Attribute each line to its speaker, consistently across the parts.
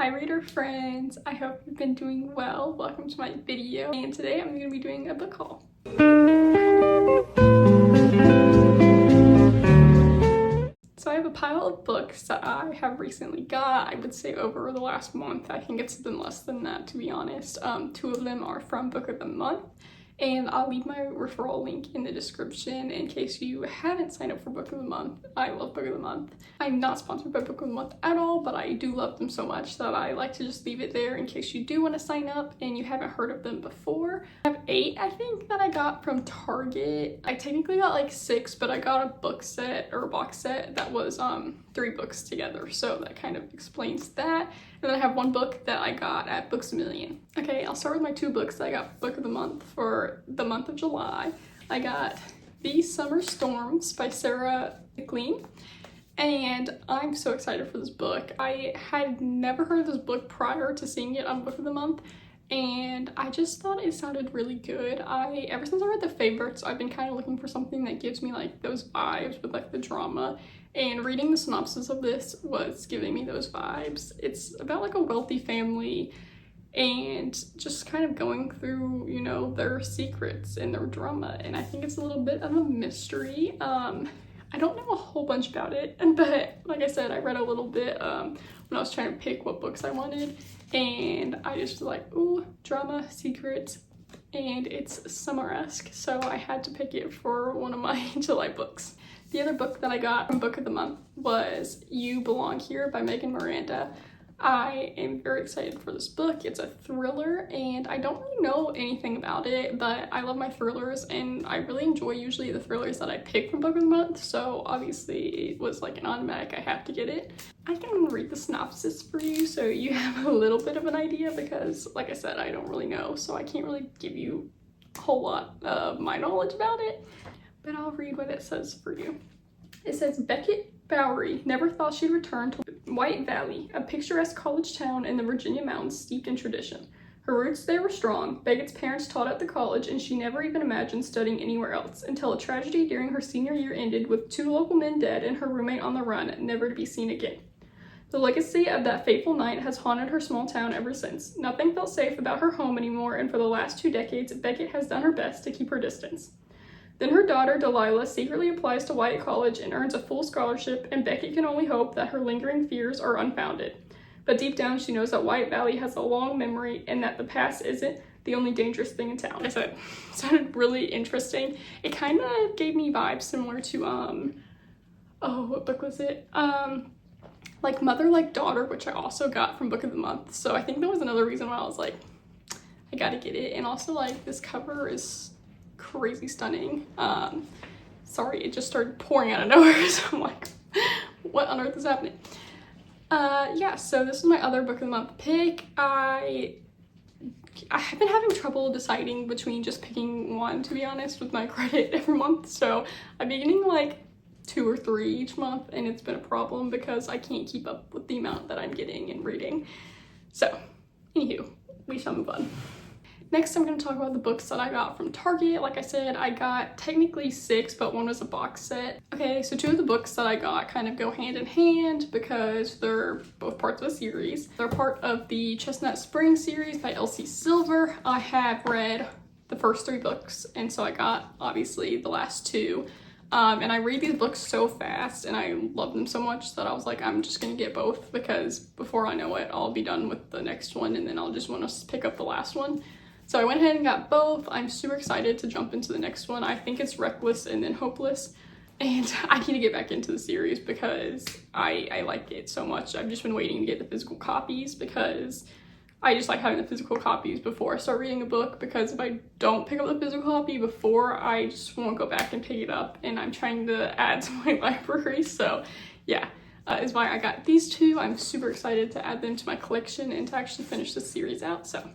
Speaker 1: Hi reader friends, I hope you've been doing well. Welcome to my video, and today I'm going to be doing a book haul. So I have a pile of books that I have recently got, I would say over the last month. I think it's been less than that, to be honest. Two of them are from Book of the Month, and I'll leave my referral link in the description in case you haven't signed up for Book of the Month. I love Book of the Month. I'm not sponsored by Book of the Month at all, but I do love them so much that I like to just leave it there in case you do want to sign up and you haven't heard of them before. I have 8, I think, that I got from Target. I technically got like 6, but I got a book set or a box set that was 3 books together, so that kind of explains that. And then I have 1 book that I got at Books A Million. Okay, I'll start with my 2 books that I got for Book of the Month for the month of July. I got These Summer Storms by Sarah MacLean, and I'm so excited for this book. I had never heard of this book prior to seeing it on Book of the Month, and I just thought it sounded really good. Ever since I read The Favorites, I've been kind of looking for something that gives me like those vibes with like the drama, and reading the synopsis of this was giving me those vibes. It's about like a wealthy family and just kind of going through, you know, their secrets and their drama, and I think it's a little bit of a mystery. I don't know a whole bunch about it, but like I said, I read a little bit when I was trying to pick what books I wanted, and I just was like, ooh, drama, secrets, and it's summer-esque, so I had to pick it for one of my July books. The other book that I got from Book of the Month was You Belong Here by Megan Miranda. I am very excited for this book. It's a thriller, and I don't really know anything about it, but I love my thrillers, and I really enjoy usually the thrillers that I pick from Book of the Month, so obviously it was like an automatic, I have to get it. I can read the synopsis for you so you have a little bit of an idea, because like I said, I don't really know, so I can't really give you a whole lot of my knowledge about it, but I'll read what it says for you. It says, Beckett Bowery never thought she'd return to White Valley, a picturesque college town in the Virginia mountains steeped in tradition. Her roots there were strong. Beckett's parents taught at the college, and she never even imagined studying anywhere else, until a tragedy during her senior year ended with 2 local men dead and her roommate on the run, never to be seen again. The legacy of that fateful night has haunted her small town ever since. Nothing felt safe about her home anymore, and for the last 2 decades, Beckett has done her best to keep her distance. Then her daughter, Delilah, secretly applies to Wyatt College and earns a full scholarship, and Beckett can only hope that her lingering fears are unfounded. But deep down, she knows that White Valley has a long memory and that the past isn't the only dangerous thing in town. Like I said, it sounded really interesting. It kind of gave me vibes similar to, oh, what book was it? Like Mother Like Daughter, which I also got from Book of the Month. So I think that was another reason why I was like, I gotta get it. And also, like, this cover is crazy stunning. Sorry, it just started pouring out of nowhere, so I'm like, what on earth is happening? Yeah, so this is my other Book of the Month pick. I have been having trouble deciding between just picking one, to be honest, with my credit every month, so I've been getting like 2 or 3 each month, and it's been a problem because I can't keep up with the amount that I'm getting and reading. So, anywho, we shall move on. Next, I'm going to talk about the books that I got from Target. Like I said, I got technically 6, but 1 was a box set. Okay, so 2 of the books that I got kind of go hand in hand because they're both parts of a series. They're part of the Chestnut Spring series by Elsie Silver. I have read the first 3 books, and so I got, obviously, the last 2. And I read these books so fast, and I love them so much that I was like, I'm just going to get both, because before I know it, I'll be done with the next one, and then I'll just want to pick up the last one. So I went ahead and got both. I'm super excited to jump into the next one. I think it's Reckless and then Hopeless. And I need to get back into the series because I like it so much. I've just been waiting to get the physical copies because I just like having the physical copies before I start reading a book, because if I don't pick up the physical copy before, I just won't go back and pick it up, and I'm trying to add to my library. So yeah, is why I got these 2. I'm super excited to add them to my collection and to actually finish this series out. So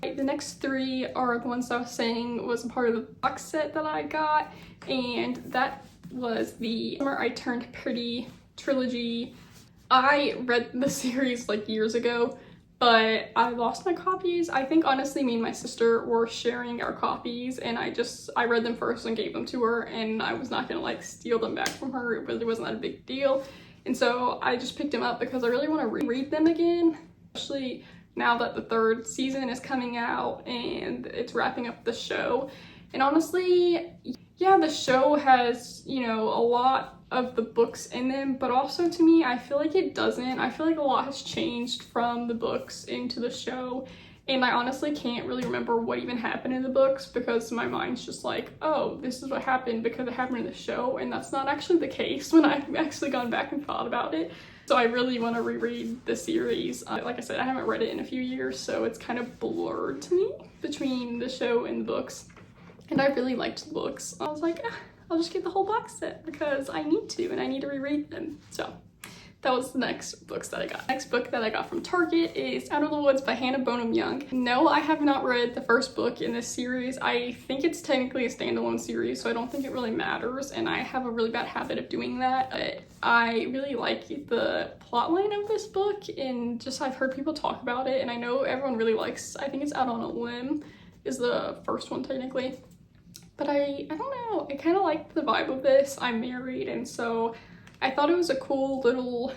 Speaker 1: the next 3 are the ones that I was saying was a part of the box set that I got, and that was the Summer I Turned Pretty trilogy. I read the series like years ago, but I lost my copies. I think honestly me and my sister were sharing our copies, and I read them first and gave them to her, and I was not gonna like steal them back from her. It really wasn't that a big deal. And so I just picked them up because I really want to reread them again. especially now that the 3rd season is coming out and it's wrapping up the show. And honestly, yeah, the show has, you know, a lot of the books in them, but also to me, I feel like it doesn't. I feel like a lot has changed from the books into the show, and I honestly can't really remember what even happened in the books because my mind's just like, oh, this is what happened because it happened in the show, and that's not actually the case when I've actually gone back and thought about it. So I really want to reread the series. Like I said, I haven't read it in a few years, so it's kind of blurred to me between the show and the books. And I really liked the books. I was like, I'll just get the whole box set because I need to, and I need to reread them. So that was the next books that I got. Next book that I got from Target is Out of the Woods by Hannah Bonham Young. No, I have not read the first book in this series. I think it's technically a standalone series, so I don't think it really matters, and I have a really bad habit of doing that. But I really like the plotline of this book, and just I've heard people talk about it, and I know everyone really likes, I think it's Out on a Limb is the first one technically. But I don't know, I kind of like the vibe of this. I'm married, and so I thought it was a cool little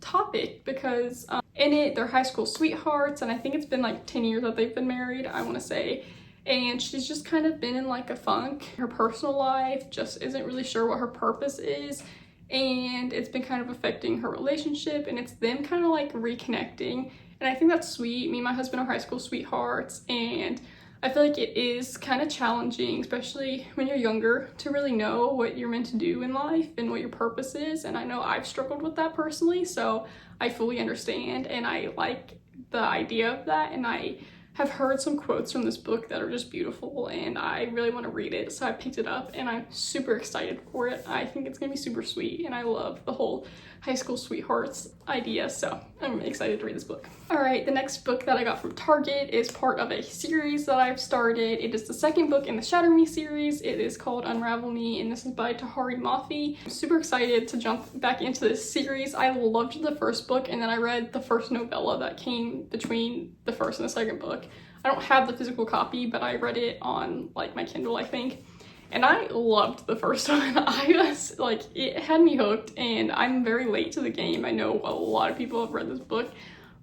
Speaker 1: topic because in it, they're high school sweethearts, and I think it's been like 10 years that they've been married, I want to say. And she's just kind of been in like a funk. Her personal life just isn't really sure what her purpose is, and it's been kind of affecting her relationship, and it's them kind of like reconnecting. And I think that's sweet. Me and my husband are high school sweethearts, and I feel like it is kind of challenging, especially when you're younger, to really know what you're meant to do in life and what your purpose is. And I know I've struggled with that personally, so I fully understand, and I like the idea of that. And I have heard some quotes from this book that are just beautiful, and I really want to read it, so I picked it up, and I'm super excited for it. I think it's gonna be super sweet, and I love the whole high school sweethearts idea, so I'm excited to read this book. All right, the next book that I got from Target is part of a series that I've started. It is the 2nd book in the Shatter Me series. It is called Unravel Me, and this is by Tahari Mafi. I'm super excited to jump back into this series. I loved the first book, and then I read the first novella that came between the first and the 2nd book. I don't have the physical copy, but I read it on like my Kindle, I think. And I loved the first one. I was like, it had me hooked, and I'm very late to the game. I know a lot of people have read this book,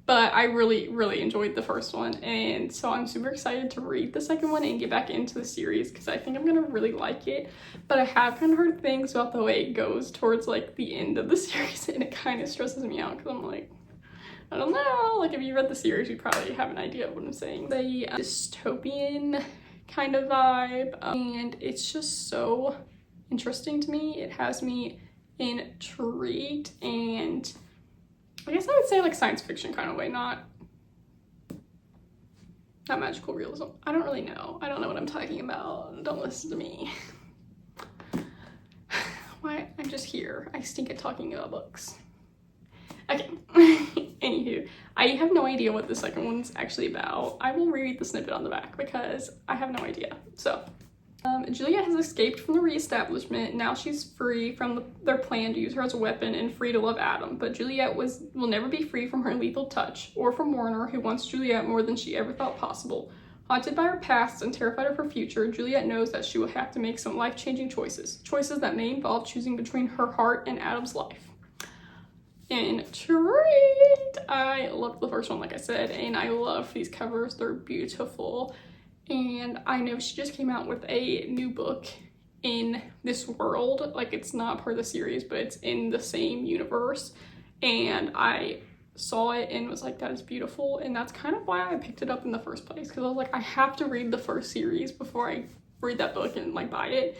Speaker 1: but I really, really enjoyed the first one. And so I'm super excited to read the 2nd one and get back into the series because I think I'm gonna really like it. But I have kind of heard things about the way it goes towards like the end of the series, and it kind of stresses me out because I'm like, I don't know, like if you read the series, you probably have an idea of what I'm saying. The dystopian kind of vibe, and it's just so interesting to me. It has me intrigued, and I guess I would say like science fiction kind of way, not magical realism. I don't really know. I don't know what I'm talking about. Don't listen to me. Why? I'm just here. I stink at talking about books. Okay. Anywho, I have no idea what the 2nd one's actually about. I will reread the snippet on the back because I have no idea. So, Juliet has escaped from the reestablishment. Now she's free from their plan to use her as a weapon and free to love Adam. But Juliet will never be free from her lethal touch or from Warner, who wants Juliet more than she ever thought possible. Haunted by her past and terrified of her future, Juliet knows that she will have to make some life-changing choices. Choices that may involve choosing between her heart and Adam's life. Intrigued! I loved the first one, like I said, and I love these covers. They're beautiful. And I know she just came out with a new book in this world. Like, it's not part of the series, but it's in the same universe. And I saw it and was like, that is beautiful. And that's kind of why I picked it up in the first place, because I was like, I have to read the first series before I read that book and like buy it.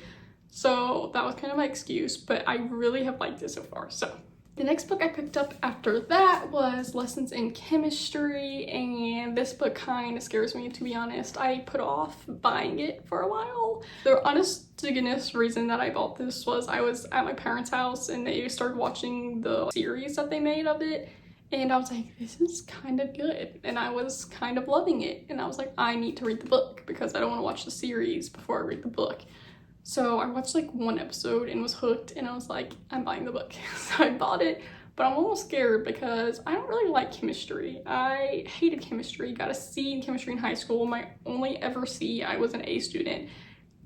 Speaker 1: So that was kind of my excuse, but I really have liked it so far. So the next book I picked up after that was Lessons in Chemistry, and this book kind of scares me, to be honest. I put off buying it for a while. The honest to goodness reason that I bought this was I was at my parents' house and they started watching the series that they made of it, and I was like, this is kind of good, and I was kind of loving it, and I was like, I need to read the book because I don't want to watch the series before I read the book. So I watched like one episode and was hooked, and I was like, I'm buying the book. So I bought it, but I'm almost scared because I don't really like chemistry. I hated chemistry, got a C in chemistry in high school. My only ever C, I was an A student.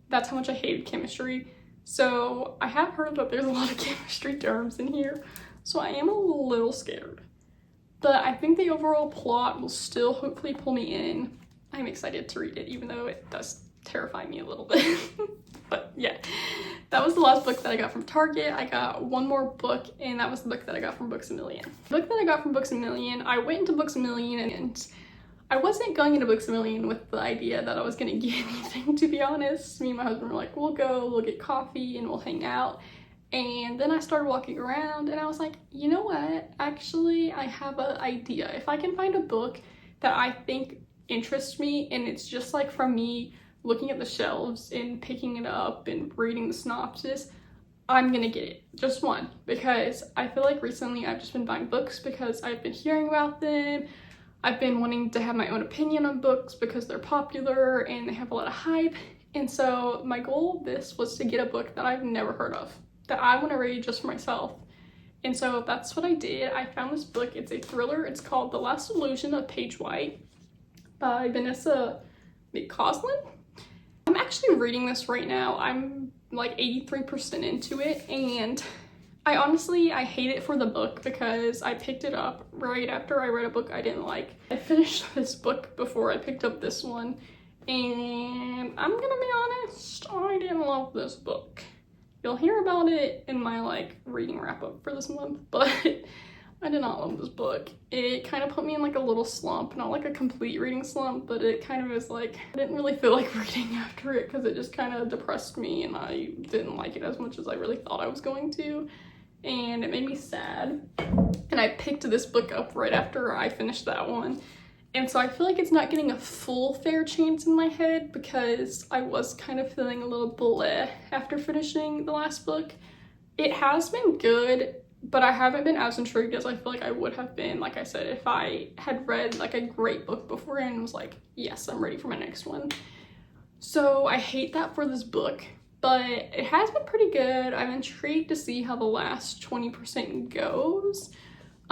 Speaker 1: That's how much I hated chemistry. So I have heard that there's a lot of chemistry terms in here, so I am a little scared. but I think the overall plot will still hopefully pull me in. I'm excited to read it, even though it does terrify me a little bit. But yeah, that was the last book that I got from Target. I got one more book, and that was the book that I got from Books A Million. The book that I got from Books A Million, I went into Books A Million, and I wasn't going into Books A Million with the idea that I was gonna get anything, to be honest. Me and my husband were like, we'll get coffee, and we'll hang out. And then I started walking around, and I was like, you know what? Actually, I have an idea. If I can find a book that I think interests me, and it's just like from me looking at the shelves and picking it up and reading the synopsis, I'm gonna get it. Just one. Because I feel like recently I've just been buying books because I've been hearing about them. I've been wanting to have my own opinion on books because they're popular and they have a lot of hype. And so my goal of this was to get a book that I've never heard of, that I want to read just for myself. And so that's what I did. I found this book. It's a thriller. It's called The Last Illusion of Paige White by Vanessa McCausland. I'm actually reading this right now. I'm like 83% into it, and I hate it for the book because I picked it up right after I read a book I didn't like. I finished this book before I picked up this one, and I'm gonna be honest, I didn't love this book. You'll hear about it in my like reading wrap up for this month, but I did not love this book. It kind of put me in like a little slump, not like a complete reading slump, but it kind of was like, I didn't really feel like reading after it because it just kind of depressed me, and I didn't like it as much as I really thought I was going to, and it made me sad. And I picked this book up right after I finished that one. And so I feel like it's not getting a full fair chance in my head because I was kind of feeling a little bleh after finishing the last book. It has been good, but I haven't been as intrigued as I feel like I would have been, like I said, if I had read like a great book before and was like, yes, I'm ready for my next one. So I hate that for this book, but it has been pretty good. I'm intrigued to see how the last 20% goes.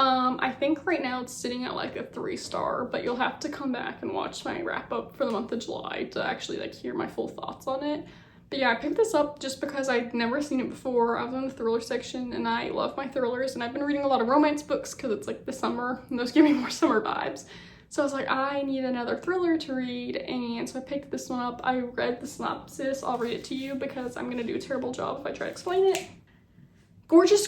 Speaker 1: I think right now it's sitting at like a 3-star, but you'll have to come back and watch my wrap up for the month of July to actually like hear my full thoughts on it. But yeah, I picked this up just because I'd never seen it before. I was in the thriller section, and I love my thrillers, and I've been reading a lot of romance books because it's like the summer, and those give me more summer vibes. So I was like, I need another thriller to read, and so I picked this one up. I read the synopsis. I'll read it to you because I'm gonna do a terrible job if I try to explain it. Gorgeous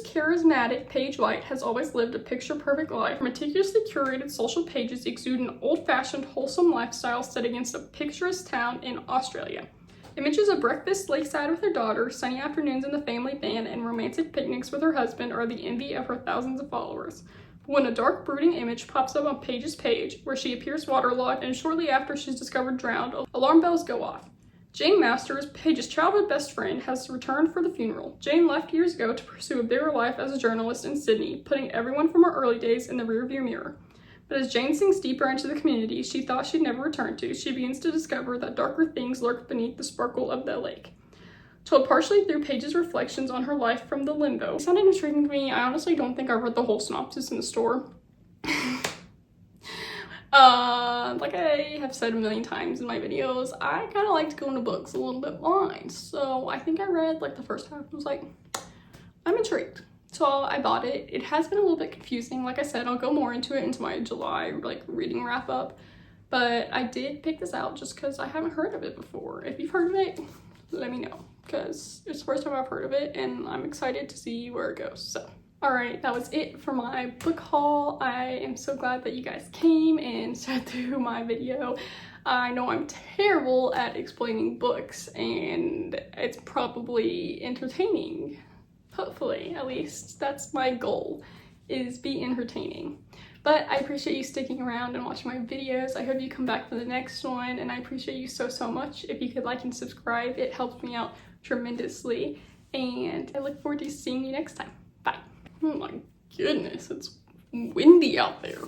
Speaker 1: charismatic Paige White has always lived a picture-perfect life. Meticulously curated social pages exude an old-fashioned, wholesome lifestyle set against a picturesque town in Australia. Images of breakfast lakeside with her daughter, sunny afternoons in the family van, and romantic picnics with her husband are the envy of her thousands of followers. But when a dark, brooding image pops up on Paige's page, where she appears waterlogged, and shortly after she's discovered drowned, alarm bells go off. Jane Masters, Paige's childhood best friend, has returned for the funeral. Jane left years ago to pursue a bigger life as a journalist in Sydney, putting everyone from her early days in the rearview mirror. But as Jane sinks deeper into the community she thought she'd never return to, she begins to discover that darker things lurk beneath the sparkle of the lake. Told partially through Paige's reflections on her life from the limbo. It sounded intriguing to me. I honestly don't think I read the whole synopsis in the store. Like I have said a million times in my videos, I kind of like to go into books a little bit blind. So I think I read like the first half and was like, I'm intrigued. So I bought it. It has been a little bit confusing. Like I said, I'll go more into it into my July like reading wrap up. But I did pick this out just because I haven't heard of it before. If you've heard of it, let me know, because it's the first time I've heard of it and I'm excited to see where it goes. So alright, that was it for my book haul. I am so glad that you guys came and sat through my video. I know I'm terrible at explaining books, and it's probably entertaining. Hopefully, at least that's my goal, is be entertaining. But I appreciate you sticking around and watching my videos. I hope you come back for the next one, and I appreciate you so much. If you could like and subscribe, it helps me out tremendously, and I look forward to seeing you next time. Bye. Oh my goodness, it's windy out there.